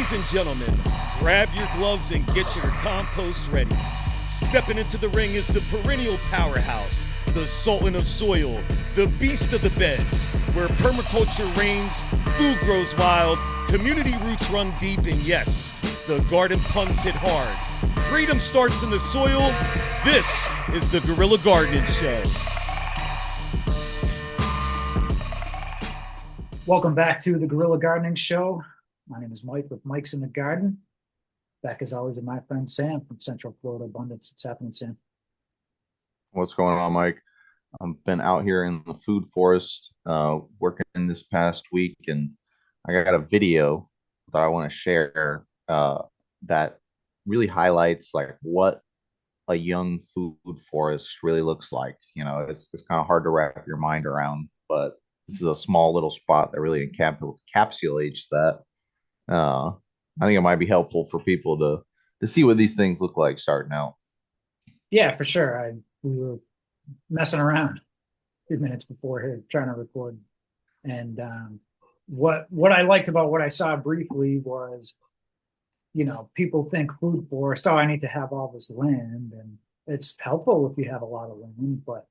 Ladies and gentlemen, grab your gloves and get your compost ready. Stepping into the ring is the perennial powerhouse, the sultan of soil, the beast of the beds, where permaculture reigns, food grows wild, community roots run deep, and yes, the garden punts hit hard. Freedom starts in the soil. This is the Guerrilla Gardening Show. Welcome back to the Guerrilla Gardening Show. My name is Mike with Mike's in the Garden. Back as always with my friend Sam from Central Florida Abundance. What's happening, Sam? What's going on, Mike? I've been out here in the food forest working this past week, and I got a video that I want to share that really highlights like what a young food forest really looks like. You know, it's kind of hard to wrap your mind around, but this is a small little spot that really encapsulates that. Uh, I think it might be helpful for people to see what these things look like starting out. Yeah, for sure. We were messing around a few minutes before here trying to record. And what I liked about what I saw briefly was, people think food forest, oh, I need to have all this land. And it's helpful if you have a lot of land, but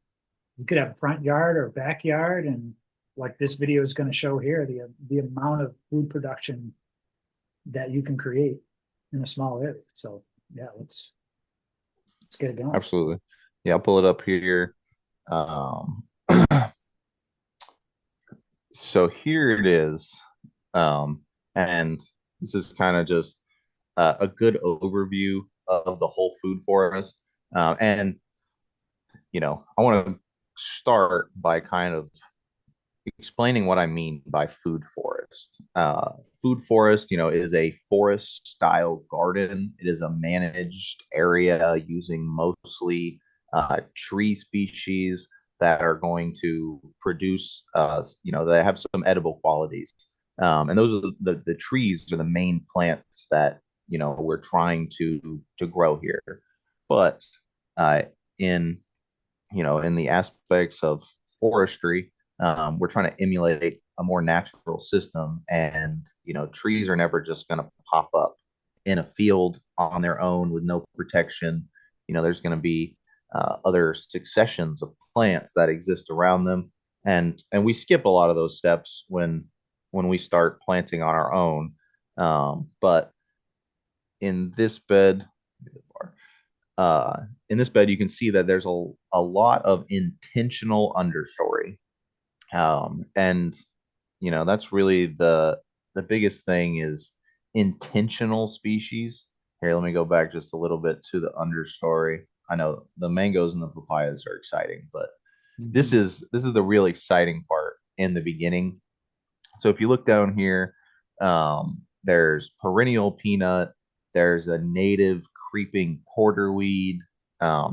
you could have a front yard or backyard. And like this video is going to show here, the amount of food production that you can create in a small area. So yeah, let's get it going. Absolutely. Yeah, I'll pull it up here. Um, so here it is. And this is kind of just a good overview of the whole food forest. And, I want to start by kind of explaining what I mean by food forest. Food forest, is a forest style garden. It is a managed area using mostly tree species that are going to produce, that have some edible qualities. And those are the trees are the main plants that, we're trying to grow here. But uh, in, in the aspects of forestry, we're trying to emulate a more natural system, and trees are never just going to pop up in a field on their own with no protection. There's going to be other successions of plants that exist around them, and we skip a lot of those steps when we start planting on our own. But in this bed, in this bed, you can see that there's a lot of intentional understory. And that's really the biggest thing is intentional species. Here, let me go back just a little bit to the understory. I know the mangoes and the papayas are exciting, but this is the real exciting part in the beginning. So if you look down here, there's perennial peanut, there's a native creeping porterweed,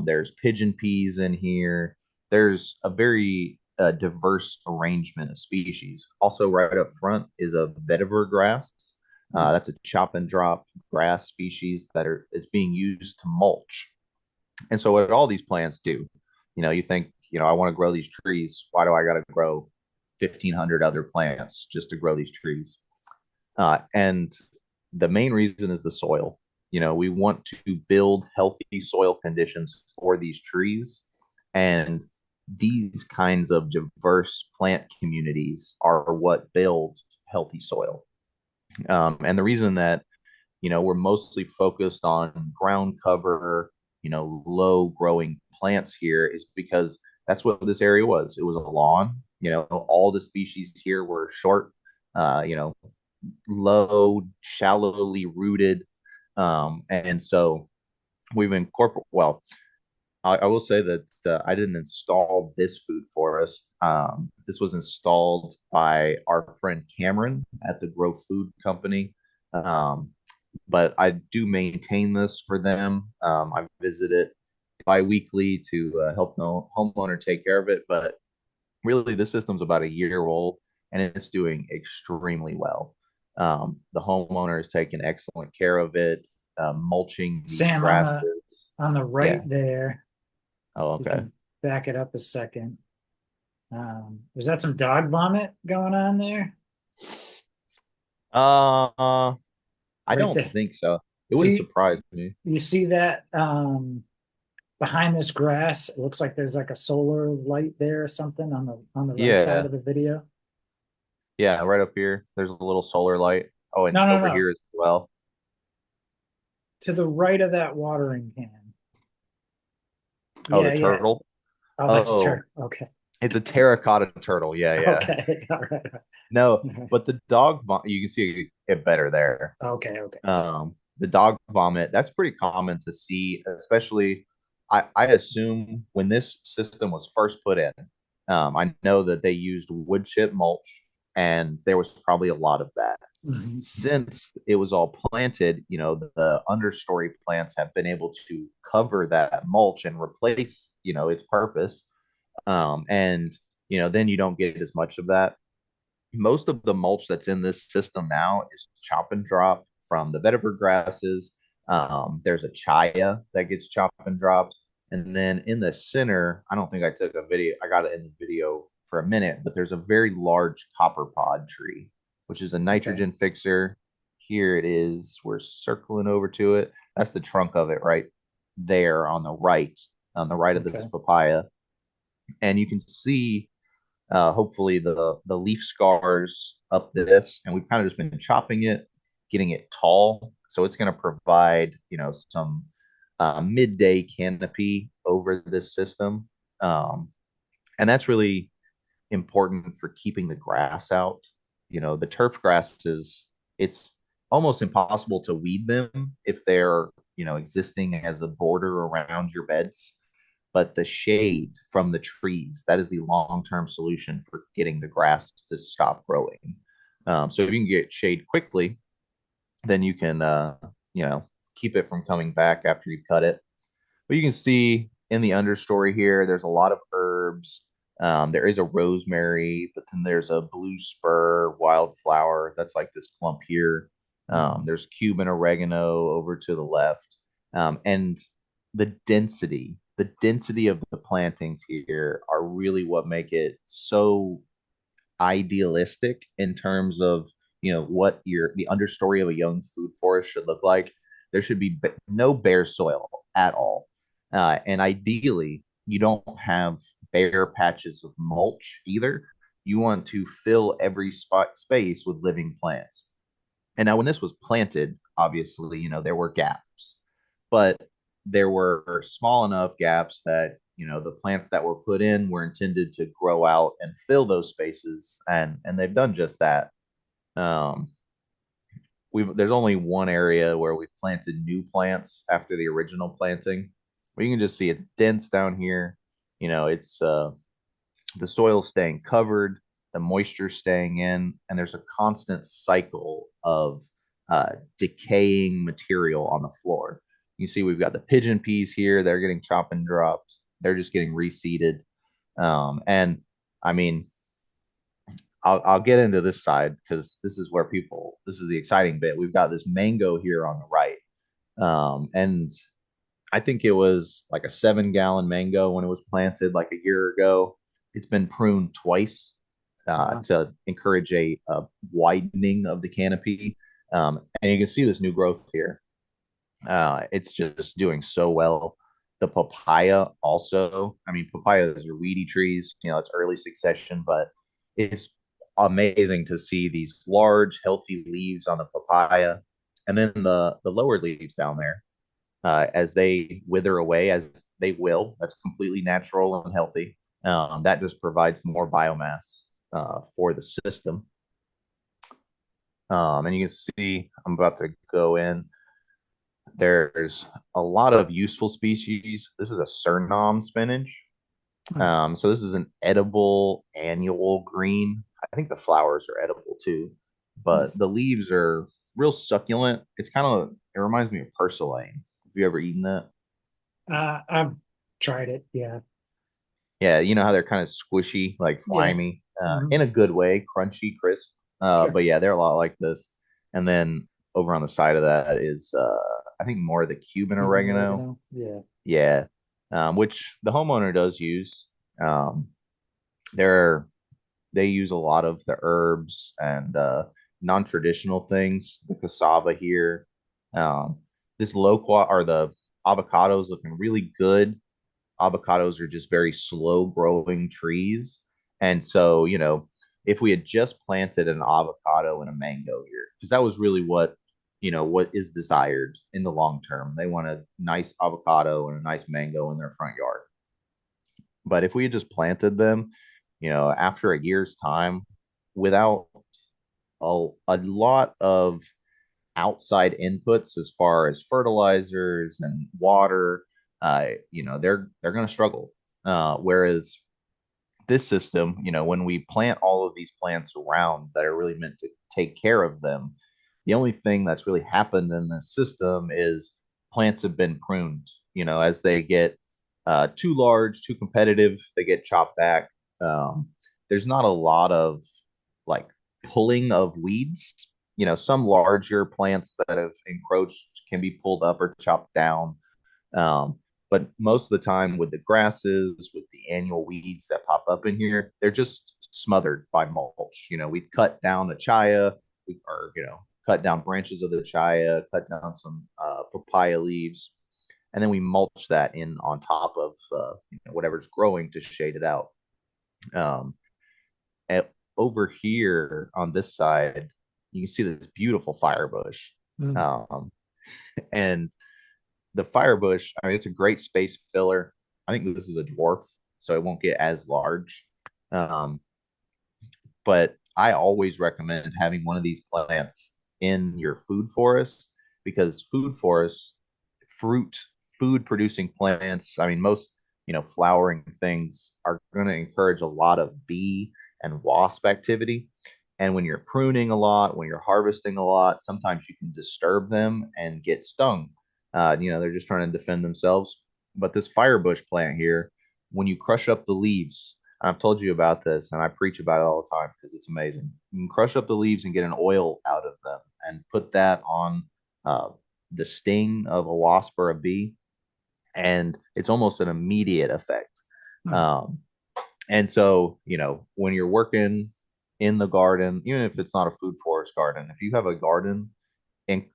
there's pigeon peas in here. There's a very diverse arrangement of species. Also, right up front is a vetiver grass. That's a chop and drop grass species it's being used to mulch. And so, what all these plants do, you think, I want to grow these trees. Why do I got to grow 1,500 other plants just to grow these trees? And the main reason is the soil. We want to build healthy soil conditions for these trees. And these kinds of diverse plant communities are what build healthy soil. And the reason that, we're mostly focused on ground cover, low growing plants here is because that's what this area was. It was a lawn. All the species here were short, low, shallowly rooted. And so we've incorporated, well, I will say that I didn't install this food forest. This was installed by our friend Cameron at the Grow Food Company. But I do maintain this for them. I visit it bi-weekly to help the homeowner take care of it. But really, this system's about a year old, and it's doing extremely well. The homeowner is taking excellent care of it, mulching these Sam, grasses. on the Yeah. right there, Oh, you okay. can back it up a second. Is that some dog vomit going on there? Uh, I right don't there. think so. It wouldn't See, surprise me. you see that behind this grass? It looks like there's like a solar light there or something on the right side Yeah, of the video. yeah, right up here. There's a little solar light. Oh, and No, no, over no. here as well. To the right of that watering can. Oh, the Yeah, yeah. turtle. Oh, that's a Oh, turtle. Okay. it's a terracotta turtle. Yeah, yeah. Okay. All right. No, All right. but the dog you can see it better there. Okay. Okay. The dog vomit, that's pretty common to see, especially I assume when this system was first put in. I know that they used wood chip mulch, and there was probably a lot of that. Mhm. Since it was all planted, the understory plants have been able to cover that mulch and replace, its purpose. And then you don't get as much of that. Most of the mulch that's in this system now is chop and drop from the vetiver grasses. There's a chaya that gets chopped and dropped. And then in the center, I don't think I took a video. I got it in the video for a minute, but there's a very large copper pod tree, which is a Okay. nitrogen fixer. Here it is. We're circling over to it. That's the trunk of it right there on the right of this Okay. papaya. And you can see hopefully the leaf scars up this, and we've kind of just been chopping it, getting it tall, so it's going to provide some midday canopy over this system, and that's really important for keeping the grass out. The turf grasses, it's almost impossible to weed them if they're existing as a border around your beds, but the shade from the trees, that is the long-term solution for getting the grass to stop growing. So if you can get shade quickly, then you can keep it from coming back after you cut it. But you can see in the understory here, there's a lot of herbs. There is a rosemary, but then there's a blue spur wildflower. That's like this clump here. Mhm. There's Cuban oregano over to the left. And the density of the plantings here are really what make it so idealistic in terms of what the understory of a young food forest should look like. There should be no bare soil at all, and ideally you don't have bare patches of mulch either. You want to fill every spot space with living plants. And now when this was planted, obviously there were gaps, but there were small enough gaps that the plants that were put in were intended to grow out and fill those spaces, and they've done just that. um there's only one area where we've planted new plants after the original planting, where you can just see it's dense down here. It's the soil staying covered, the moisture staying in, and there's a constant cycle of decaying material on the floor. You see, we've got the pigeon peas here. They're getting chopped and dropped. They're just getting reseeded. And I mean, I'll get into this side because this is the exciting bit. We've got this mango here on the right. And I think it was like a 7-gallon mango when it was planted like a year ago. It's been pruned twice Wow. to encourage a widening of the canopy. And you can see this new growth here. It's just doing so well. The papaya also, I mean, papayas are weedy trees, it's early succession, but it's amazing to see these large, healthy leaves on the papaya. And then the lower leaves down there, as they wither away, as they will. That's completely natural and healthy. That just provides more biomass for the system. And you can see, I'm about to go in. There's a lot of useful species. This is a Suriname spinach. So this is an edible annual green. I think the flowers are edible too, but the leaves are real succulent. It reminds me of purslane. Have you ever eaten that? I've tried it. Yeah. Yeah, you know how they're kind of squishy, like Yeah. slimy, Mhm. in a good way, crunchy, crisp. Sure. But yeah, they're a lot like this. And then over on the side of that is, I think more of the Cuban Cuban oregano. oregano. Yeah. Yeah, which the homeowner does use. Um, they're they use a lot of the herbs and non-traditional things, the cassava here. Um, this loquat or the avocados looking really good. Avocados are just very slow growing trees. And so, if we had just planted an avocado and a mango here, because that was really what is desired in the long term. They want a nice avocado and a nice mango in their front yard. But if we had just planted them, after a year's time, without a lot of outside inputs as far as fertilizers and water, they're going to struggle. Whereas this system, when we plant all of these plants around that are really meant to take care of them, the only thing that's really happened in this system is plants have been pruned. As they get too large, too competitive, they get chopped back. There's not a lot of like pulling of weeds. Some larger plants that have encroached can be pulled up or chopped down. Um, but most of the time, with the grasses, with the annual weeds that pop up in here, they're just smothered by mulch. We cut down a chaya, or cut down branches of the chaya, cut down some papaya leaves, and then we mulch that in on top of whatever's growing to shade it out. Um, Over here on this side, you can see this beautiful fire bush. Mm. And the fire bush, I mean, it's a great space filler. I think this is a dwarf, so it won't get as large. Um, but I always recommend having one of these plants in your food forest, because food forests, fruit, food producing plants, I mean, most, flowering things are going to encourage a lot of bee and wasp activity. And when you're pruning a lot, when you're harvesting a lot, sometimes you can disturb them and get stung. They're just trying to defend themselves. But this firebush plant here, when you crush up the leaves, I've told you about this and I preach about it all the time because it's amazing. You can crush up the leaves and get an oil out of them and put that on uh, the sting of a wasp or a bee, and it's almost an immediate effect. Hmm. And so, when you're working in the garden, even if it's not a food forest garden, if you have a garden and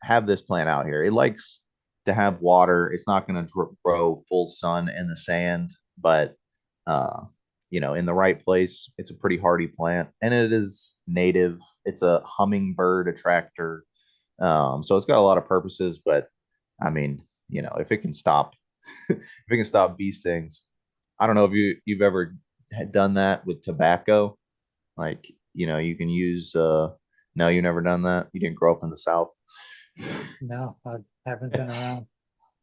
have this plant out here, it likes to have water. It's not going to grow full sun in the sand, but in the right place, it's a pretty hardy plant, and it is native. It's a hummingbird attractor, so it's got a lot of purposes. But I mean, if it can stop, if it can stop bee stings, I don't know if you've ever done that with tobacco. Like, you can use. No, you never done that. You didn't grow up in the South. No, I haven't been around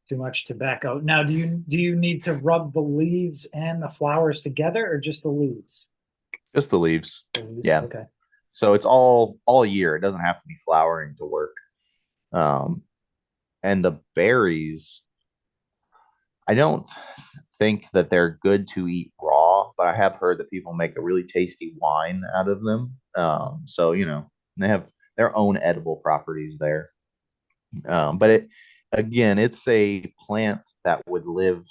too much tobacco. Now, do you need to rub the leaves and the flowers together, or just the leaves? Just the leaves. The leaves, Yeah. okay. So it's all year. It doesn't have to be flowering to work. Um, and the berries, I don't think that they're good to eat raw, but I have heard that people make a really tasty wine out of them. So they have their own edible properties there. But it's a plant that would live,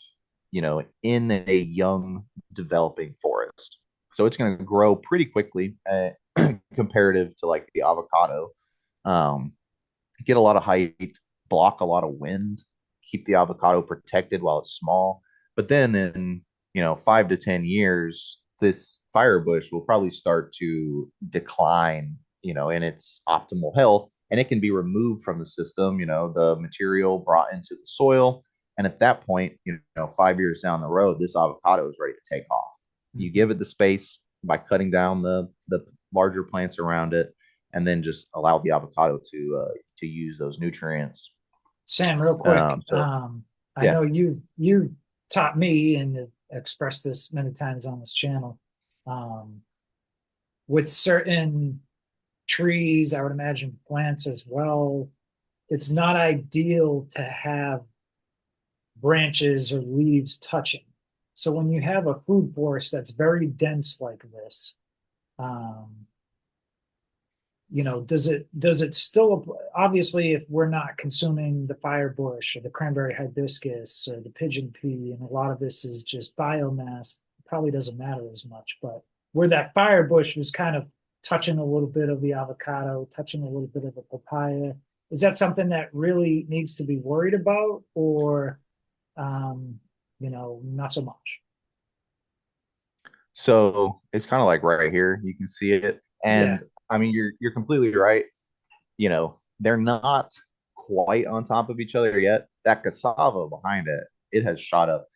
in a young developing forest. So it's going to grow pretty quickly, comparative to like the avocado. Um, get a lot of height, block a lot of wind, keep the avocado protected while it's small. But then in 5 to 10 years, this fire bush will probably start to decline, in its optimal health, and it can be removed from the system. The material brought into the soil, and at that point, 5 years down the road, this avocado is ready to take off. You give it the space by cutting down the larger plants around it, and then just allow the avocado to use those nutrients. Sam, real quick, I yeah. know you taught me and have expressed this many times on this channel. With certain trees, I would imagine plants as well, it's not ideal to have branches or leaves touching. So when you have a food forest that's very dense like this, does it still, obviously, if we're not consuming the firebush or the cranberry hibiscus or the pigeon pea, and a lot of this is just biomass, it probably doesn't matter as much. But where that firebush was kind of touching a little bit of the avocado, touching a little bit of the papaya. Is that something that really needs to be worried about, or not so much? So it's kind of like right here, you can see it. Yeah. And I mean, you're completely right. They're not quite on top of each other yet. That cassava behind it, it has shot up.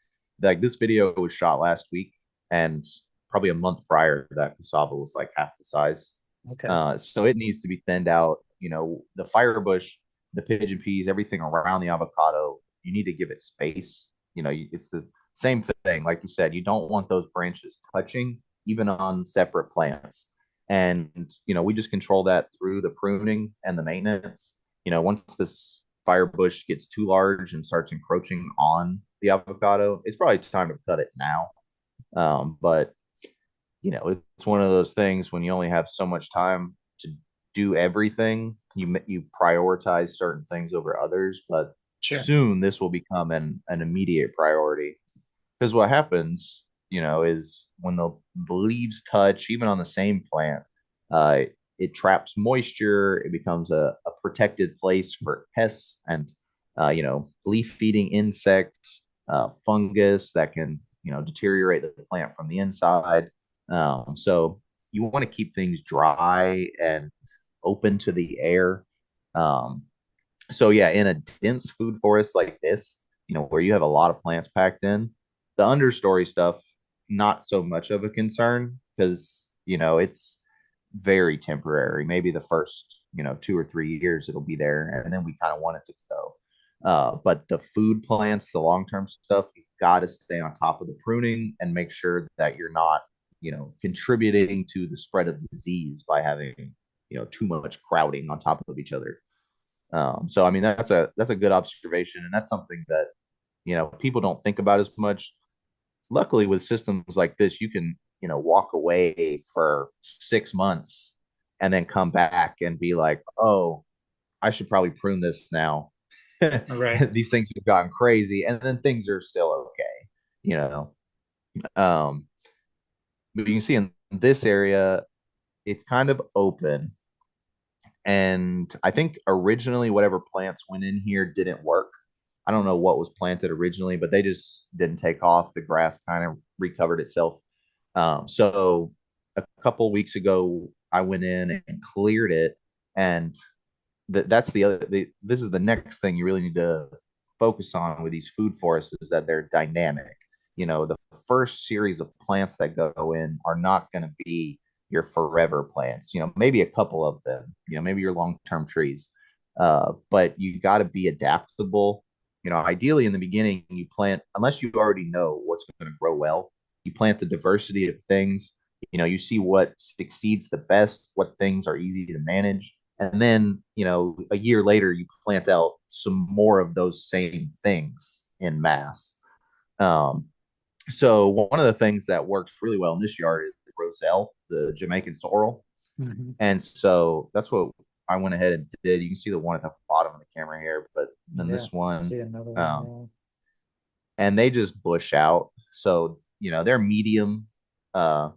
Like this video was shot last week, and probably a month prior, that cassava was like half the size. Okay. So it needs to be thinned out. The firebush, the pigeon peas, everything around the avocado, you need to give it space. It's the same thing. Like you said, you don't want those branches touching, even on separate plants. And, we just control that through the pruning and the maintenance. Once this fire bush gets too large and starts encroaching on the avocado, it's probably time to cut it now. But it's one of those things when you only have so much time to do everything, you prioritize certain things over others. But Sure. soon this will become an immediate priority, because what happens, is when the leaves touch, even on the same plant, uh, it traps moisture. It becomes a protected place for pests and, leaf feeding insects, fungus that can, deteriorate the plant from the inside. So you want to keep things dry and open to the air. Um, so yeah, in a dense food forest like this, where you have a lot of plants packed in, the understory stuff, not so much of a concern, because, it's very temporary. Maybe the first, 2 or 3 years it'll be there, and then we kind of want it to go. But the food plants, the long-term stuff, you've got to stay on top of the pruning and make sure that you're not, contributing to the spread of disease by having, too much crowding on top of each other. So I mean, that's a good observation, and that's something that, people don't think about as much. Luckily, with systems like this, you can, walk away for 6 months and then come back and be like, oh, I should probably prune this now. All right. These things have gotten crazy, and then things are still okay, you know. Um, but you can see in this area, it's kind of open. And I think originally whatever plants went in here didn't work. I don't know what was planted originally, but they just didn't take off. The grass kind of recovered itself. So a couple weeks ago, I went in and cleared it, and that's this is the next thing you really need to focus on with these food forests, is that they're dynamic. The first series of plants that go in are not going to be your forever plants. Maybe a couple of them. Maybe your long-term trees. But you got to be adaptable. Ideally in the beginning, you plant, unless you already know what's going to grow well, you plant the diversity of things. You see what succeeds the best, what things are easy to manage, and then, a year later, you plant out some more of those same things in mass. Um, so one of the things that works really well in this yard is the Roselle, the Jamaican sorrel. Mm-hmm. And so that's what I went ahead and did. You can see the one at the bottom of the camera here, but then Yeah. this one, See another um, one. and they just bush out. So, they're medium, uh,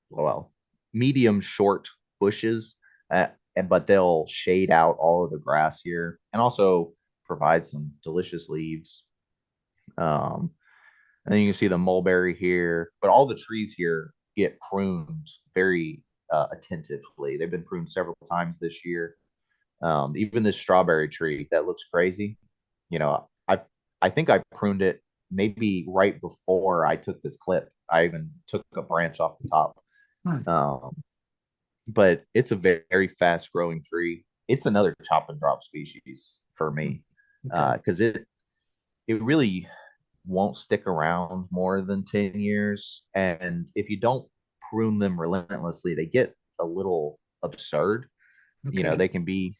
well, medium short bushes, but they'll shade out all of the grass here and also provide some delicious leaves. Um, and then you can see the mulberry here, but all the trees here get pruned very attentively. They've been pruned several times this year. Even this strawberry tree that looks crazy, I think I pruned it maybe right before I took this clip. I even took a branch off the top. Hmm. But it's a very, very fast growing tree. It's another chop and drop species for me, Okay. because it really won't stick around more than 10 years. And if you don't prune them relentlessly, they get a little absurd. Okay. They can be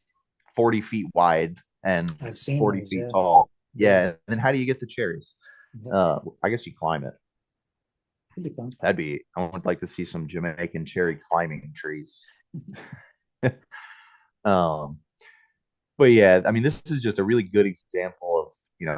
40 feet wide and I've seen 40 those. feet Yeah. tall. Yeah. Yeah. And then how do you get the cherries? Yeah. I guess you climb it. Could be fun. I would like to see some Jamaican cherry climbing trees. um, but yeah, I mean, this is just a really good example of,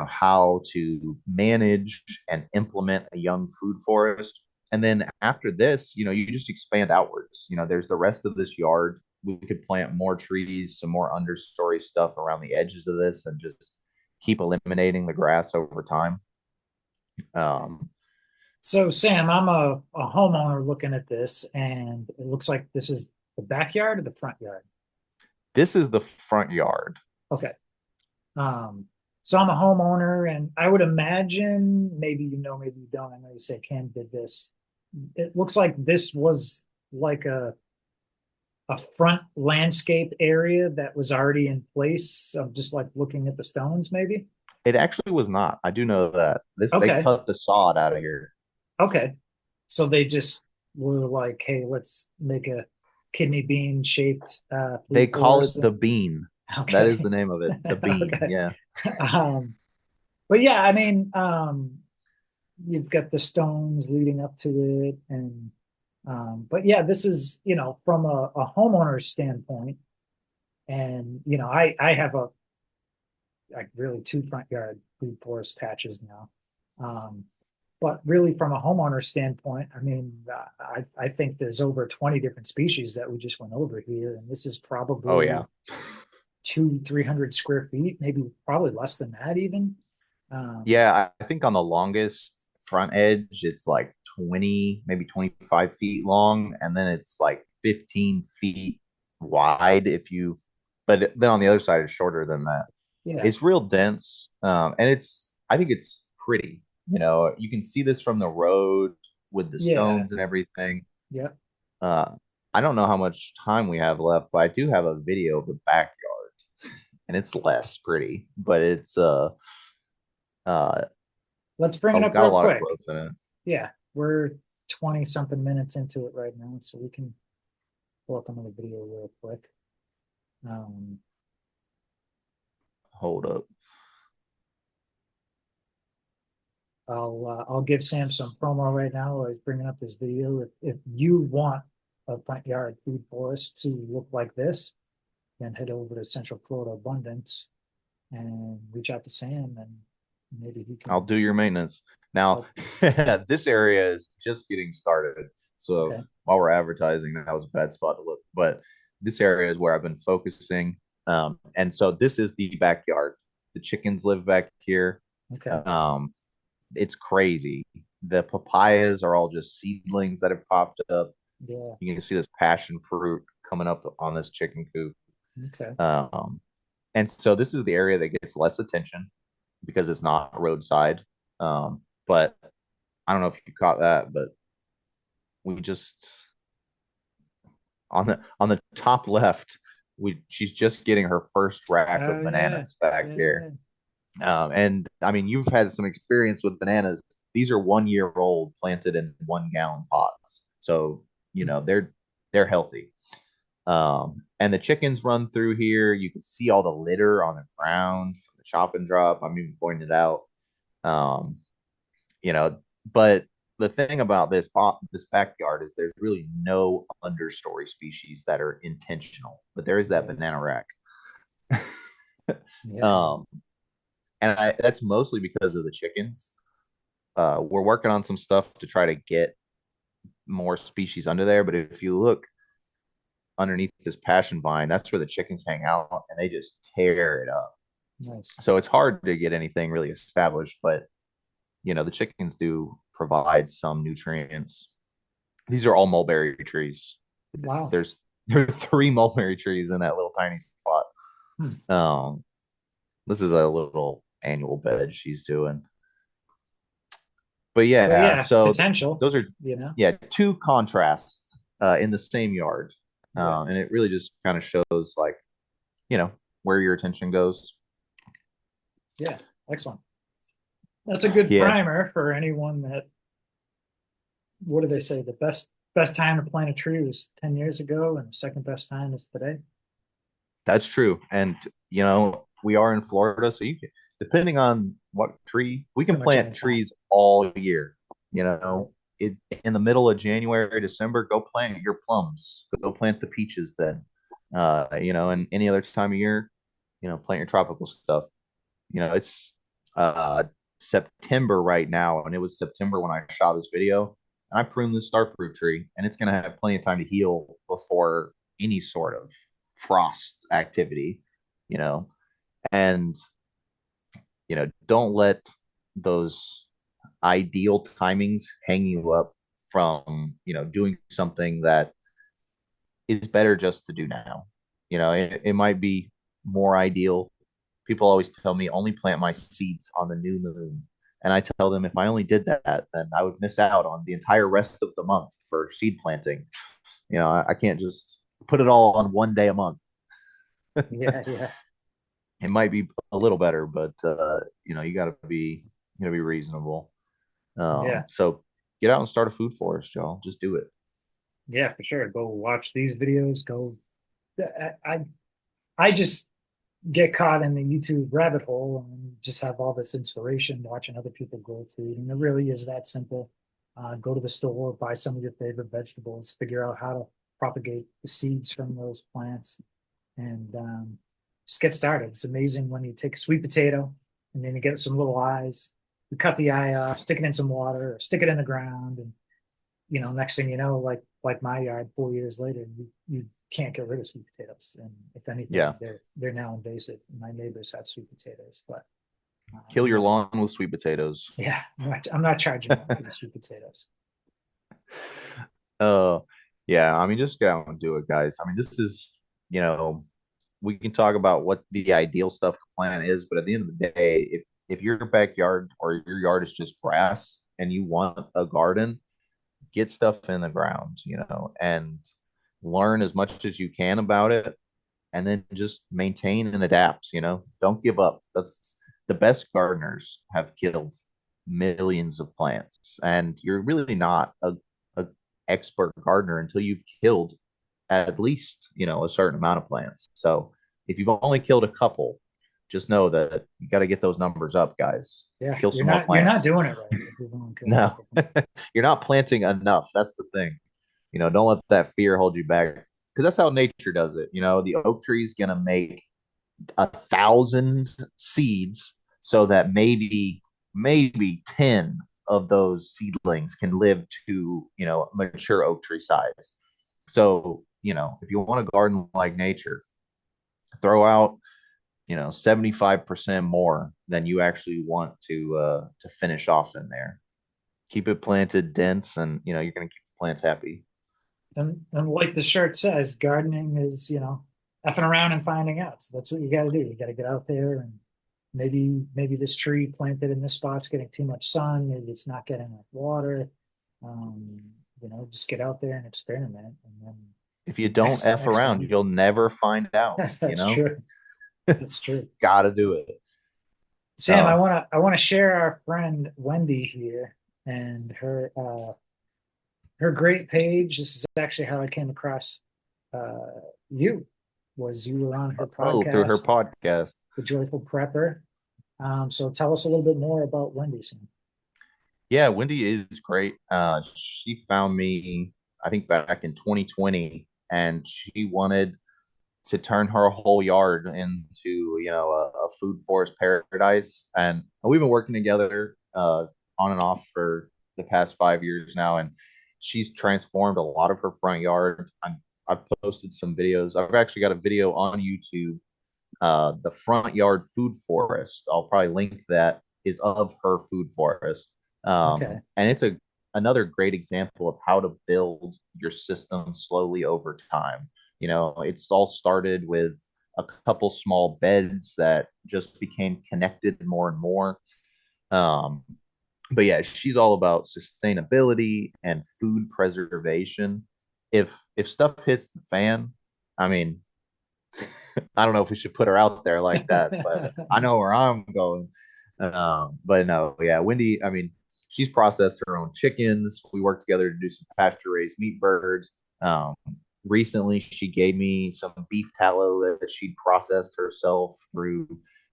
how to manage and implement a young food forest. And then after this, you just expand outwards. There's the rest of this yard. We could plant more trees, some more understory stuff around the edges of this, and just keep eliminating the grass over time. Um, So Sam, I'm a homeowner looking at this, and it looks like this is the backyard or the front yard. this is the front yard. Okay. Um, so I'm a homeowner, and I would imagine, maybe you know, maybe you don't. I know you say Ken did this. It looks like this was like a front landscape area that was already in place. I'm just like looking at the stones, maybe. It actually was not. I do know that. They Okay. cut the sod out of here. Okay. So they just were like, hey, let's make a kidney bean shaped They food call it forest. the bean. That is Okay. the name of it. The bean. Okay. Yeah. Um, but yeah, I mean, you've got the stones leading up to it, and but yeah, this is, from a homeowner's standpoint, and I have like really two front yard food forest patches now. Um, but really, from a homeowner standpoint, I mean, I think there's over 20 different species that we just went over here, and this is Oh probably yeah. 300 square feet, maybe probably less than that even. Um, Yeah, I think on the longest front edge, it's like 20, maybe 25 feet long, and then it's like 15 feet wide but then on the other side, it's shorter than that. yeah, It's real dense, and I think it's pretty. You can see this from the road with the yeah, stones and everything. yeah. Uh, I don't know how much time we have left, but I do have a video of the backyard, and it's less pretty, but it's uh, Let's bring it up got a real lot of quick. growth in it. Yeah, we're 20 something minutes into it right now, so we can pull up another video real quick. Um, Hold up. I'll give Sam some promo right now while he's bringing up this video. If you want a front yard food forest to look like this, then head over to Central Florida Abundance and reach out to Sam, and maybe he I'll can do your maintenance. Now, help. this area is just getting started. So Okay. while we're advertising, that was a bad spot to look. But this area is where I've been focusing. And so this is the backyard. The chickens live back here. Okay. Um, it's crazy. The papayas are all just seedlings that have popped up. Yeah. You can see this passion fruit coming up on this chicken coop. Okay. Um, and so this is the area that gets less attention because it's not roadside. But I don't know if you caught that, but we just on the top left, she's just getting her first rack Oh of yeah. bananas back Yeah. here. And I mean, you've had some experience with bananas. These are 1 year old, planted in 1 gallon pots, so they're healthy. And the chickens run through here. You can see all the litter on the ground from the chop and drop. I'm even pointing it out. Um, you know, but the thing about this backyard is there's really no understory species that are intentional, but there is that Yeah. banana rack. Yeah. um, and that's mostly because of the chickens. We're working on some stuff to try to get more species under there, but if you look underneath this passion vine, that's where the chickens hang out, and they just tear it up. Nice. So it's hard to get anything really established, but the chickens do provide some nutrients. These are all mulberry trees. Wow. There's there are three mulberry trees in that little tiny spot. Hmm. This is a little annual bed she's doing. But But yeah, yeah, so potential, those are you know? yeah two contrasts in the same yard, Yeah. and it really just kind of shows like you know where your attention goes. Yeah. Excellent. That's a good Yeah, primer for anyone that, what do they say? The best time to plant a tree was 10 years ago, and the second best time is today. that's true. And we are in Florida, so you can, depending on what tree, we can Pretty much plant any time. trees all year. It in the middle of January, December, go plant your plums. Go plant the peaches then. And any other time of year, plant your tropical stuff. It's uh September right now, and it was September when I shot this video. and I prune this starfruit tree, and it's going to have plenty of time to heal before any sort of frost activity, you know. And don't let those ideal timings hang you up from doing something that is better just to do now. It might be more ideal. People always tell me only plant my seeds on the new moon. And I tell them if I only did that, then I would miss out on the entire rest of the month for seed planting. I can't just put it all on one day a month. Yeah, yeah, It might be a little better, but you gotta be reasonable. yeah, So get out and start a food forest, y'all. Just do it. yeah, for sure. Go watch these videos. Go. I just get caught in the YouTube rabbit hole and just have all this inspiration watching other people grow food. And it really is that simple. Go to the store, buy some of your favorite vegetables, figure out how to propagate the seeds from those plants, and just get started. It's amazing when you take a sweet potato and then you get some little eyes, you cut the eye off, stick it in some water, or stick it in the ground, and next thing you know, like my yard, 4 years later, you can't get rid of sweet potatoes, and if anything, Yeah. they're now invasive. My neighbors have sweet potatoes, but Kill I'm your not. lawn with sweet potatoes. Yeah, I'm not charging them for the sweet potatoes. Uh, yeah, I mean, just go out and do it, guys. I mean, this is, you know, we can talk about what the ideal stuff to plant is, but at the end of the day, if your backyard or your yard is just grass and you want a garden, get stuff in the ground, and learn as much as you can about it, and then just maintain and adapt. Don't give up. That's the best gardeners have killed millions of plants, and you're really not a expert gardener until you've killed at least a certain amount of plants. So if you've only killed a couple, just know that you got to get those numbers up, guys. Yeah, Kill you're some more not you're not plants. doing it right if you're going to kill a No, couple things. you're not planting enough. That's the thing. Don't let that fear hold you back, because that's how nature does it. The oak tree is gonna make 1,000 seeds so that maybe 10 of those seedlings can live to mature oak tree size. So if you want to garden like nature, throw out 75% more than you actually want to finish off in there. Keep it planted dense, and you're going to keep the plants happy. And like the shirt says, gardening is, effing around and finding out. So that's what you got to do. You got to get out there, and maybe this tree planted in this spot's getting too much sun. Maybe it's not getting enough water. Um, just get out there and experiment. And then If you don't F next around, thing, you'll never find out, that's true. That's true. Gotta do it. Sam, I Oh, wanna I wanna share our friend Wendy here and her great page. This is actually how I came across uh, you. Was you were on her through her podcast, podcast. The Joyful Prepper. So tell us a little bit more about Wendy, Sam. Yeah, Wendy is great. She found me, I think, back in 2020, and she wanted to turn her whole yard into, a food forest paradise. And we've been working together on and off for the past 5 years now, and she's transformed a lot of her front yard. I've posted some videos. I've actually got a video on YouTube, the front yard food forest. I'll probably link that, is of her food forest. Okay. And it's another great example of how to build your system slowly over time. It's all started with a couple small beds that just became connected more and more. Um, but yeah, she's all about sustainability and food preservation. If stuff hits the fan, I mean, I don't know if we should put her out there like that, but I know where I'm going. But no, yeah, Wendy, I mean, she's processed her own chickens. We worked together to do some pasture raised meat birds. Um, Recently, she gave me some beef tallow that she'd processed herself through,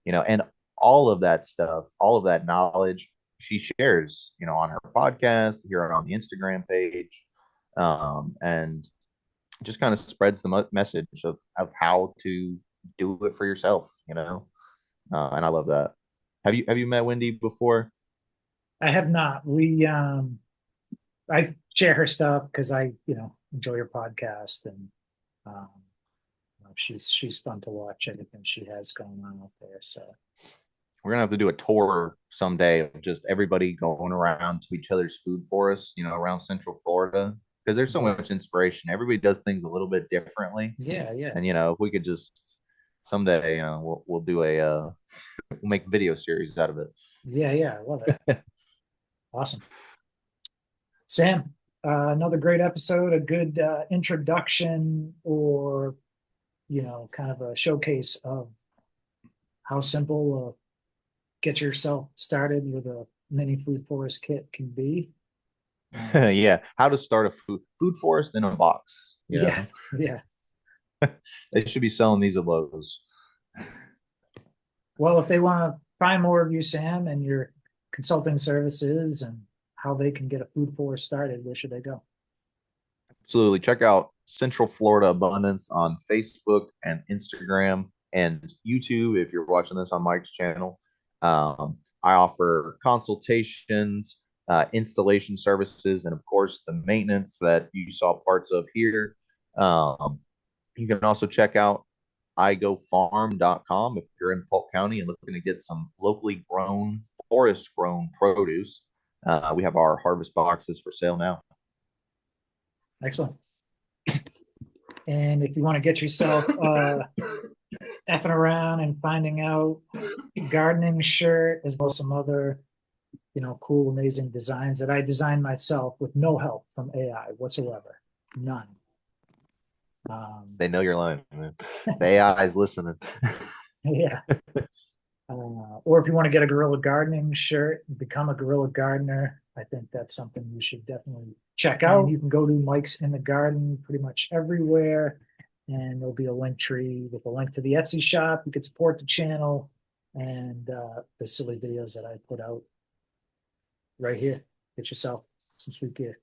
and all of that stuff, all of that knowledge she shares, on her podcast, here on the Instagram page. And just kind of spreads the message of how to do it for yourself. And I love that. Have you met Wendy before? I have not. I share her stuff because I, enjoy her podcast, and she's fun to watch everything she has going on out there. So We're gonna have to do a tour someday of just everybody going around to each other's food forests, around Central Florida, because there's so much inspiration. Everybody does things a little bit differently, yeah, and if we could just someday, we'll do we'll make a video series out of it. yeah, I love it. Awesome, Sam. Another great episode, a good introduction, or kind of a showcase of how simple get yourself started with a mini food forest kit can be. Yeah, how to start a food forest in a box. Yeah. They should be selling these at Lowe's. Well, if they want to find more of you, Sam, and your consulting services and how they can get a food forest started, where should they go? Absolutely. Check out Central Florida Abundance on Facebook and Instagram and YouTube if you're watching this on Mike's channel. I offer consultations, installation services, and of course, the maintenance that you saw parts of here. You can also check out igofarm.com if you're in Polk County and looking to get some locally grown, forest grown produce. We have our harvest boxes for sale now. Excellent. And if you want to get yourself effing around and finding out gardening shirt, as well as some other, cool, amazing designs that I designed myself with no help from AI whatsoever. None. They know you're lying, man. The AI is listening. Yeah. Or if you want to get a Guerrilla Gardening shirt, become a Guerrilla Gardener, I think that's something you should definitely check out. And you can go to Mike's in the Garden pretty much everywhere, and there'll be a link tree with a link to the Etsy shop. You can support the channel and the silly videos that I put out right here. Get yourself some sweet gear.